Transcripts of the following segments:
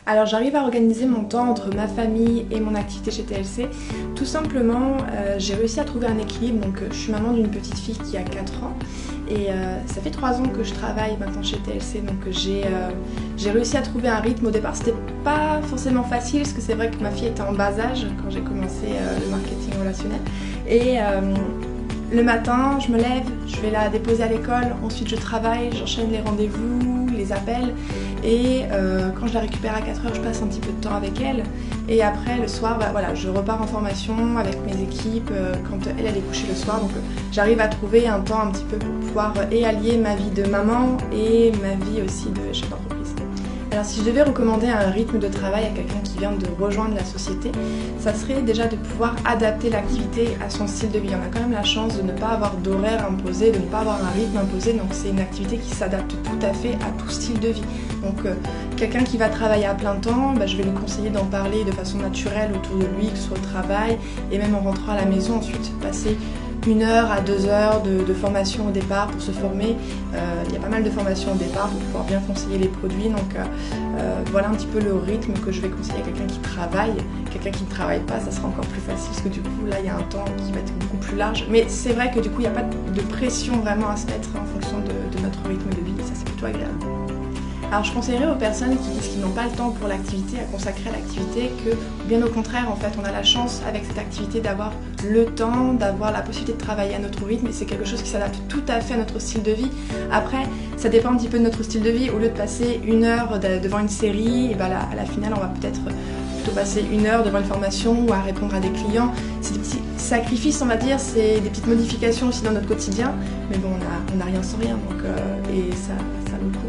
Alors j'arrive à organiser mon temps entre ma famille et mon activité chez TLC. Tout simplement, j'ai réussi à trouver un équilibre. Donc je suis maman d'une petite fille qui a 4 ans et ça fait 3 ans que je travaille maintenant chez TLC. Donc j'ai réussi à trouver un rythme. Au départ c'était pas forcément facile parce que c'est vrai que ma fille était en bas âge quand j'ai commencé le marketing relationnel. Et le matin, je me lève, je vais la déposer à l'école, ensuite je travaille, j'enchaîne les rendez-vous, les appels et quand je la récupère à 4 heures, je passe un petit peu de temps avec elle et après le soir, voilà, je repars en formation avec mes équipes quand elle est couchée le soir, donc j'arrive à trouver un temps un petit peu pour pouvoir allier ma vie de maman et ma vie aussi de chef d'entreprise. Alors si je devais recommander un rythme de travail à quelqu'un qui vient de rejoindre la société, ça serait déjà de pouvoir adapter l'activité à son style de vie. On a quand même la chance de ne pas avoir d'horaire imposé, de ne pas avoir un rythme imposé, donc c'est une activité qui s'adapte tout à fait à tout style de vie. Donc quelqu'un qui va travailler à plein temps, je vais lui conseiller d'en parler de façon naturelle autour de lui, que ce soit au travail et même en rentrant à la maison ensuite passer 1 heure à 2 heures de formation au départ pour se former. Il y a pas mal de formations au départ pour pouvoir bien conseiller les produits. Donc voilà un petit peu le rythme que je vais conseiller à quelqu'un qui travaille. Quelqu'un qui ne travaille pas, ça sera encore plus facile parce que du coup là il y a un temps qui va être beaucoup plus large. Mais c'est vrai que du coup il n'y a pas de pression vraiment à se mettre en fonction de notre rythme de vie. Ça c'est plutôt agréable. Alors je conseillerais aux personnes qui disent qu'ils n'ont pas le temps pour l'activité, à consacrer à l'activité, que bien au contraire en fait on a la chance avec cette activité d'avoir le temps, d'avoir la possibilité de travailler à notre rythme et c'est quelque chose qui s'adapte tout à fait à notre style de vie. Après ça dépend un petit peu de notre style de vie, au lieu de passer 1 heure devant une série, et à la finale on va peut-être plutôt passer 1 heure devant une formation ou à répondre à des clients. C'est des petits sacrifices on va dire, c'est des petites modifications aussi dans notre quotidien, mais bon on n'a rien sans rien donc, et ça vaut le coup.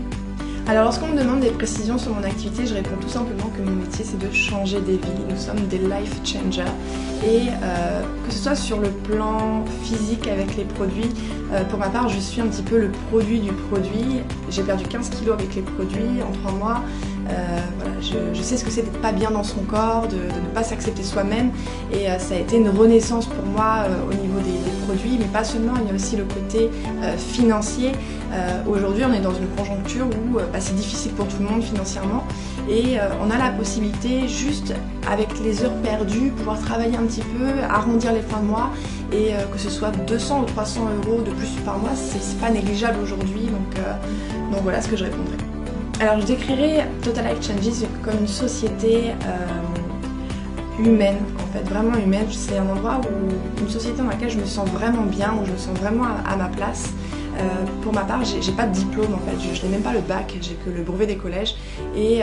Alors lorsqu'on me demande des précisions sur mon activité, je réponds tout simplement que mon métier c'est de changer des vies. Nous sommes des life changers et que ce soit sur le plan physique avec les produits, pour ma part je suis un petit peu le produit du produit. J'ai perdu 15 kilos avec les produits en 3 mois. Voilà, je sais ce que c'est d'être pas bien dans son corps, de ne pas s'accepter soi-même et ça a été une renaissance pour moi au niveau des produits, mais pas seulement, il y a aussi le côté financier. Aujourd'hui on est dans une conjoncture où c'est difficile pour tout le monde financièrement et on a la possibilité juste avec les heures perdues pouvoir travailler un petit peu, arrondir les fins de mois et que ce soit 200 ou 300 € de plus par mois, c'est pas négligeable aujourd'hui donc voilà ce que je répondrai. Alors je décrirais Total Life Changes comme une société humaine, en fait, vraiment humaine. C'est un endroit où, une société dans laquelle je me sens vraiment bien, où je me sens vraiment à ma place. Pour ma part, j'ai pas de diplôme en fait, je n'ai même pas le bac, j'ai que le brevet des collèges et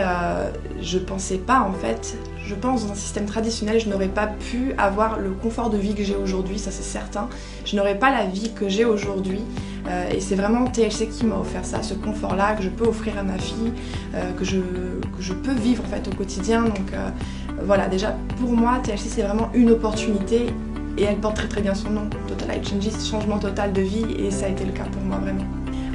je pensais pas en fait, je pense dans un système traditionnel, je n'aurais pas pu avoir le confort de vie que j'ai aujourd'hui, ça c'est certain. Je n'aurais pas la vie que j'ai aujourd'hui et c'est vraiment TLC qui m'a offert ça, ce confort-là que je peux offrir à ma fille, que je peux vivre en fait au quotidien. Donc voilà, déjà pour moi TLC c'est vraiment une opportunité. Et elle porte très très bien son nom, Total Life Changes, changement total de vie, et ça a été le cas pour moi vraiment.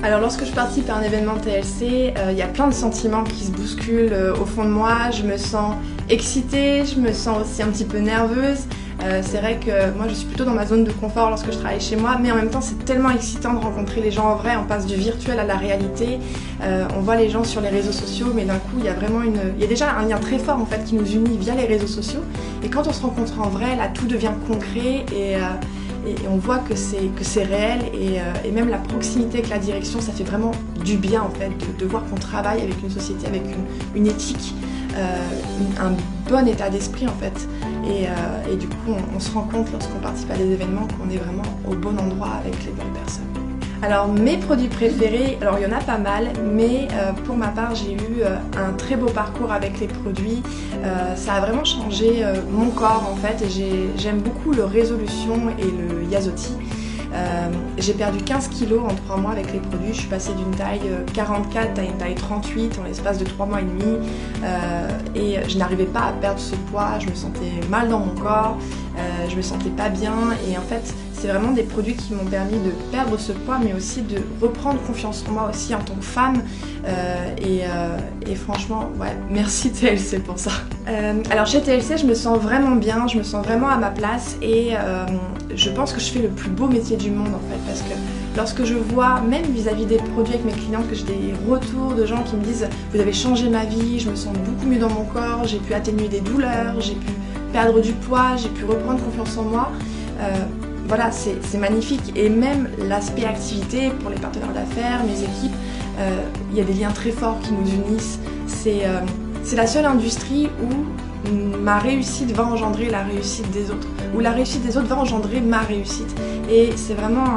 Alors lorsque je participe à un événement TLC, il y a plein de sentiments qui se bousculent au fond de moi. Je me sens excitée, je me sens aussi un petit peu nerveuse. C'est vrai que moi je suis plutôt dans ma zone de confort lorsque je travaille chez moi, mais en même temps c'est tellement excitant de rencontrer les gens en vrai, on passe du virtuel à la réalité, on voit les gens sur les réseaux sociaux, mais d'un coup il y a déjà un lien très fort en fait qui nous unit via les réseaux sociaux, et quand on se rencontre en vrai, là tout devient concret et on voit que c'est réel et même la proximité avec la direction, ça fait vraiment du bien en fait de voir qu'on travaille avec une société, avec une éthique, un bon état d'esprit en fait et du coup on se rend compte lorsqu'on participe à des événements qu'on est vraiment au bon endroit avec les bonnes personnes. Alors mes produits préférés, alors il y en a pas mal, mais pour ma part j'ai eu un très beau parcours avec les produits, ça a vraiment changé mon corps en fait et j'aime beaucoup le Résolution et le Yazoti. J'ai perdu 15 kilos en 3 mois avec les produits, je suis passée d'une taille 44 à une taille 38 en l'espace de 3 mois et demi et je n'arrivais pas à perdre ce poids, je me sentais mal dans mon corps, je me sentais pas bien et en fait c'est vraiment des produits qui m'ont permis de perdre ce poids mais aussi de reprendre confiance en moi aussi en tant que femme et franchement ouais, merci TLC pour ça. Alors chez TLC je me sens vraiment bien, je me sens vraiment à ma place et je pense que je fais le plus beau métier du monde en fait parce que Lorsque je vois, même vis-à-vis des produits avec mes clients, que j'ai des retours de gens qui me disent « Vous avez changé ma vie, je me sens beaucoup mieux dans mon corps, j'ai pu atténuer des douleurs, j'ai pu perdre du poids, j'ai pu reprendre confiance en moi », voilà, c'est magnifique. Et même l'aspect activité pour les partenaires d'affaires, mes équipes, il y a des liens très forts qui nous unissent. C'est la seule industrie où ma réussite va engendrer la réussite des autres, où la réussite des autres va engendrer ma réussite. Et c'est vraiment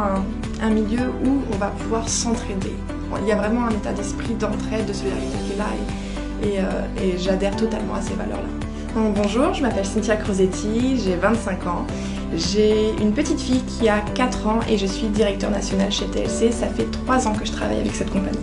un milieu où on va pouvoir s'entraider. Il y a vraiment un état d'esprit d'entraide, de solidarité qui est là et j'adhère totalement à ces valeurs-là. Donc, bonjour, je m'appelle Cynthia Crosetti, j'ai 25 ans. J'ai une petite fille qui a 4 ans et je suis directeur national chez TLC. Ça fait 3 ans que je travaille avec cette compagnie.